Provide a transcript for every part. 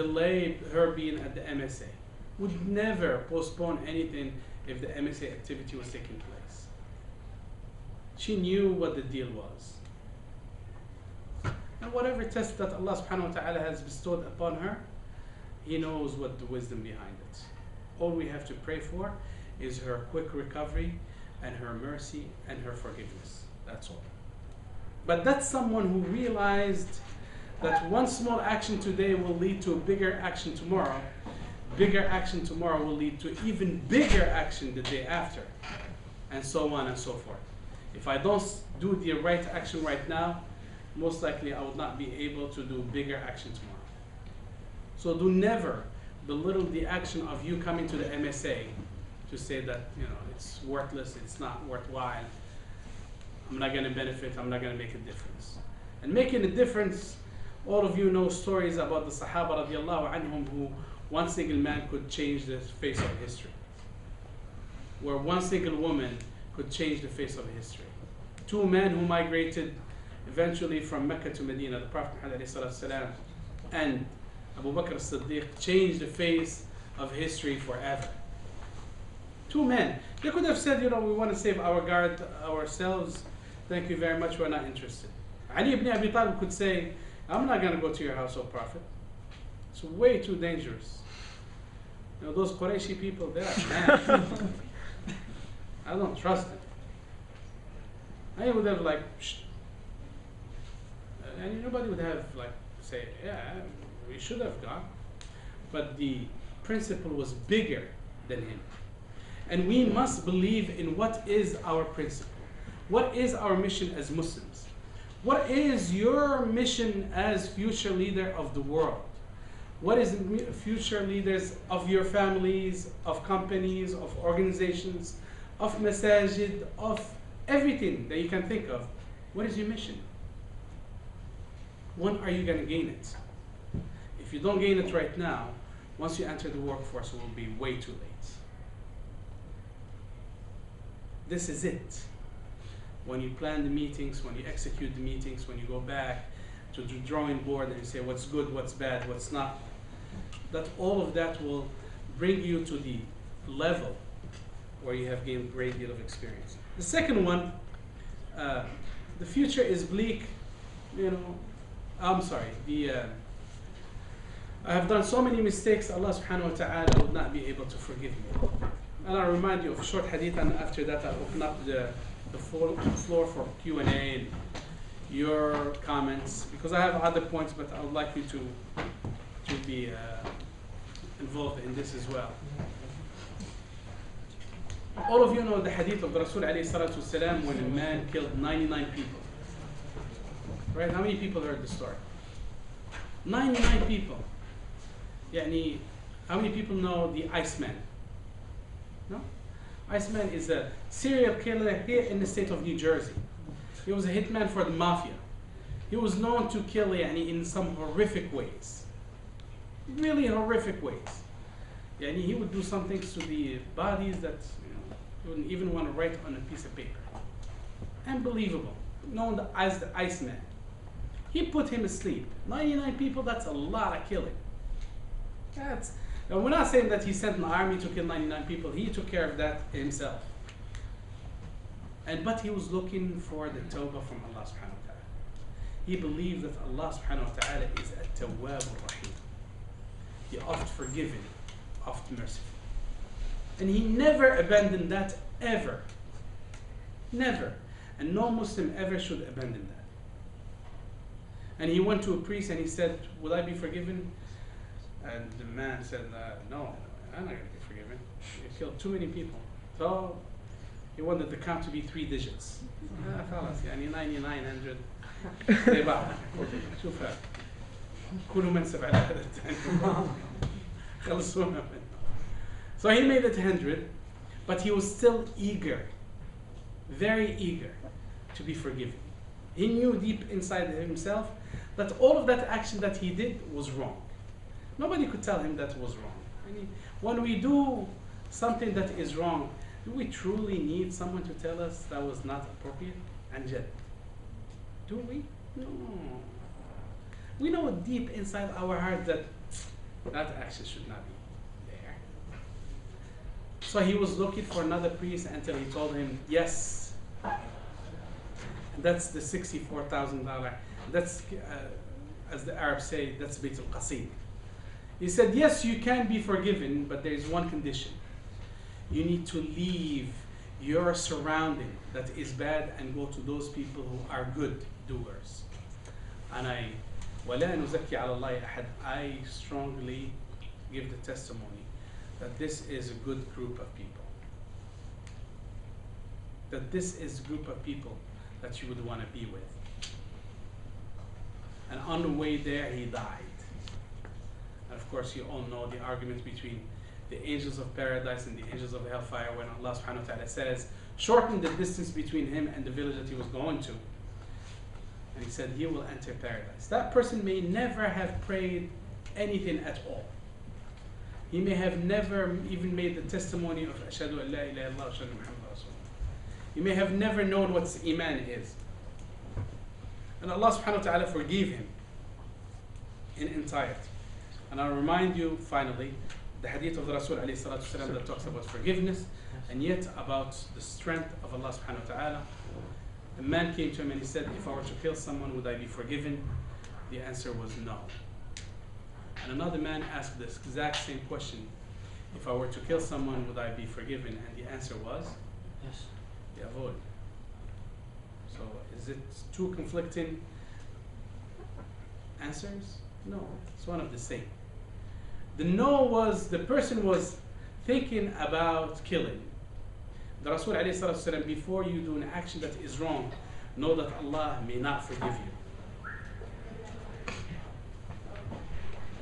delay her being at the MSA, would never postpone anything if the MSA activity was taking place. She knew what the deal was. And whatever test that Allah subhanahu wa ta'ala has bestowed upon her, He knows what the wisdom behind it. All we have to pray for is her quick recovery and her mercy and her forgiveness. That's all. But that's someone who realized that one small action today will lead to a bigger action tomorrow. Bigger action tomorrow will lead to even bigger action the day after, and so on and so forth. If I don't do the right action right now, most likely I will not be able to do bigger action tomorrow. So do never belittle the action of you coming to the MSA to say that, you know, it's worthless, it's not worthwhile, I'm not going to benefit, I'm not going to make a difference. And making a difference, all of you know stories about the Sahaba radiallahu anhum who one single man could change the face of history. Where one single woman could change the face of history. Two men who migrated eventually from Mecca to Medina, the Prophet Muhammad ﷺ and Abu Bakr as-Siddiq, changed the face of history forever. Two men. They could have said, you know, we want to save our guard ourselves. Thank you very much, we're not interested. Ali ibn Abi Talib could say, I'm not going to go to your house, O Prophet. It's way too dangerous. You know, those Qurayshi people, they are mad. I don't trust them. I would have like, shh. And nobody would have like say, yeah, we should have gone. But the principle was bigger than him. And we must believe in what is our principle. What is our mission as Muslims? What is your mission as future leader of the world? What is the future leaders of your families, of companies, of organizations, of masajid, of everything that you can think of? What is your mission? When are you going to gain it? If you don't gain it right now, once you enter the workforce, it will be way too late. This is it. When you plan the meetings, when you execute the meetings, when you go back to the drawing board and you say what's good, what's bad, what's not, that all of that will bring you to the level where you have gained a great deal of experience. The second one, the future is bleak. You know, I'm sorry. I have done so many mistakes. Allah subhanahu wa ta'ala would not be able to forgive me. And I'll remind you of a short hadith, and after that I'll open up the floor for Q&A and your comments, because I have other points, but I would like you to be involved in this as well. All of you know the hadith of the Rasul alayhi salatu wasalam when a man killed 99 people. Right? How many people heard the story? 99 people. Yani, how many people know the Iceman? No? Iceman is a serial killer here in the state of New Jersey. He was a hitman for the mafia. He was known to kill yani, in some horrific ways. Really horrific ways. Yani, he would do some things to the bodies that you wouldn't even want to write on a piece of paper. Unbelievable. Known as the Iceman. He put him asleep. 99 people, that's a lot of killing. Now we're not saying that he sent an army to kill 99 people. He took care of that himself. But he was looking for the tawbah from Allah subhanahu wa ta'ala. He believed that Allah subhanahu wa ta'ala is a tawwab rahim. The oft forgiving, oft merciful. And he never abandoned that, ever. Never. And no Muslim ever should abandon that. And he went to a priest and he said, will I be forgiven? And the man said, no, I'm not going to be forgiven. You killed too many people. So he wanted the count to be 3 digits. خلاص يعني 9900 زي بعض. شوف هذا. كلوا منسب على هذا الثاني. خلصونا منه. So he made it 100, but he was still eager, very eager to be forgiven. He knew deep inside himself that all of that action that he did was wrong. Nobody could tell him that was wrong. I mean, when we do something that is wrong, do we truly need someone to tell us that was not appropriate? And yet, do we? No. We know deep inside our heart that That action should not be there. So he was looking for another priest until he told him, yes, that's the $64,000. That's, as the Arabs say, that's Bayt al-Qasid. He said, yes, you can be forgiven, but there is one condition. You need to leave your surrounding that is bad and go to those people who are good doers. And ولا نزكي على الله أحد. I strongly give the testimony that this is a good group of people. That this is a group of people that you would want to be with. And on the way there, he died. And of course, you all know the argument between the angels of paradise and the angels of hellfire when Allah subhanahu wa ta'ala says, shorten the distance between him and the village that he was going to. And he said, he will enter paradise. That person may never have prayed anything at all. He may have never even made the testimony of Ashhadu an la ilaha illallah wa ashhadu anna Muhammadan Rasulullah. He may have never known what Iman is. And Allah subhanahu wa ta'ala forgave him in entirety. And I'll remind you finally, the hadith of the Rasul alayhi salatu wasalam that talks about forgiveness and yet about the strength of Allah subhanahu wa ta'ala. A man came to him and he said, if I were to kill someone, would I be forgiven? The answer was no. And another man asked this exact same question. If I were to kill someone, would I be forgiven? And the answer was? Yes. Jawohl. So is it two conflicting answers? No, it's one of the same. The no was, the person was thinking about killing. The Rasul alayhi salatu wasalam, before you do an action that is wrong, know that Allah may not forgive you.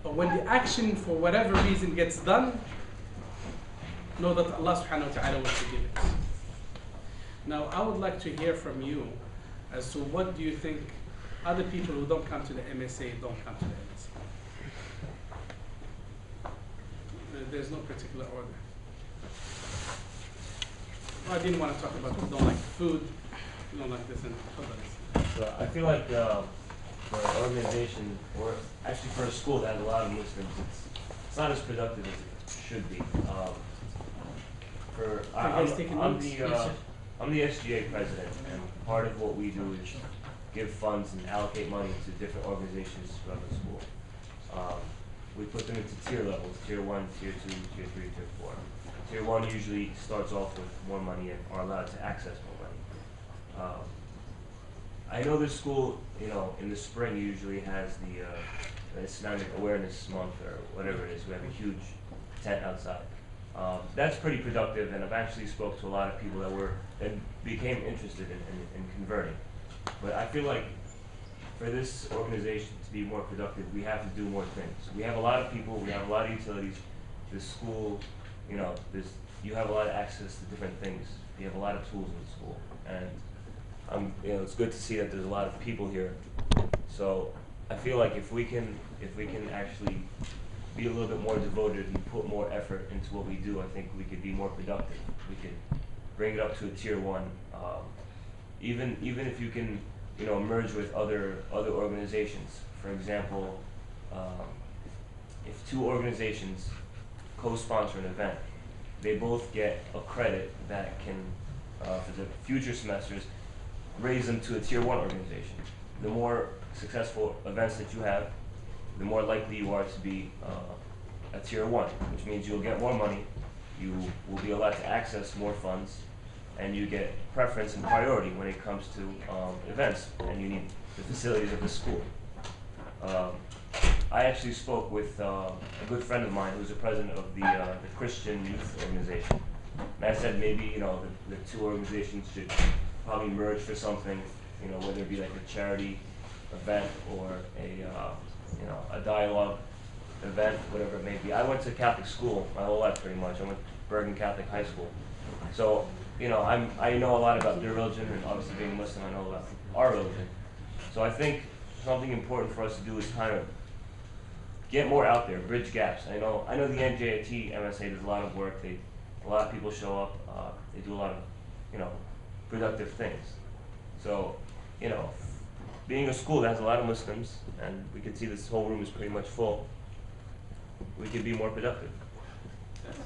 But when the action for whatever reason gets done, know that Allah subhanahu wa ta'ala will forgive it. Now I would like to hear from you as to what do you think other people who don't come to the MSA don't come to the MSA. There's no particular order. I didn't want to talk about who don't like food, who don't like this and that. So I feel like for an organization, or actually for a school that has a lot of Muslims, it's not as productive as it should be. I'm the SGA president, and part of what we do is give funds and allocate money to different organizations throughout the school. We put them into tier levels, tier 1, tier 2, tier 3, tier 4. Tier 1 usually starts off with more money and are allowed to access more money. I know this school, in the spring usually has the Islamic Awareness Month or whatever it is. We have a huge tent outside. That's pretty productive, and I've actually spoke to a lot of people that became interested in converting. But I feel like for this organization to be more productive, we have to do more things. We have a lot of people, we have a lot of utilities. This school, you have a lot of access to different things. You have a lot of tools in the school, and it's good to see that there's a lot of people here. So I feel like if we can actually be a little bit more devoted and put more effort into what we do, I think we could be more productive. We could bring it up to a tier 1. Even if you can, merge with other organizations. For example, if 2 organizations co-sponsor an event, they both get a credit that can, for the future semesters, raise them to a tier 1 organization. The more successful events that you have, the more likely you are to be a tier 1, which means you'll get more money, you will be allowed to access more funds, and you get preference and priority when it comes to events, and you need the facilities of the school. I actually spoke with a good friend of mine who's the president of the Christian Youth Organization. And I said maybe the 2 organizations should probably merge for something, whether it be like a charity event or a dialogue event, whatever it may be. I went to Catholic school my whole life pretty much. I went to Bergen Catholic High School. So, I know a lot about their religion, and obviously being Muslim, I know about our religion. So I think something important for us to do is kind of get more out there, bridge gaps. I know the NJIT MSA does a lot of work. A lot of people show up. They do a lot of, productive things. So, being a school that has a lot of Muslims, and we can see this whole room is pretty much full, we could be more productive.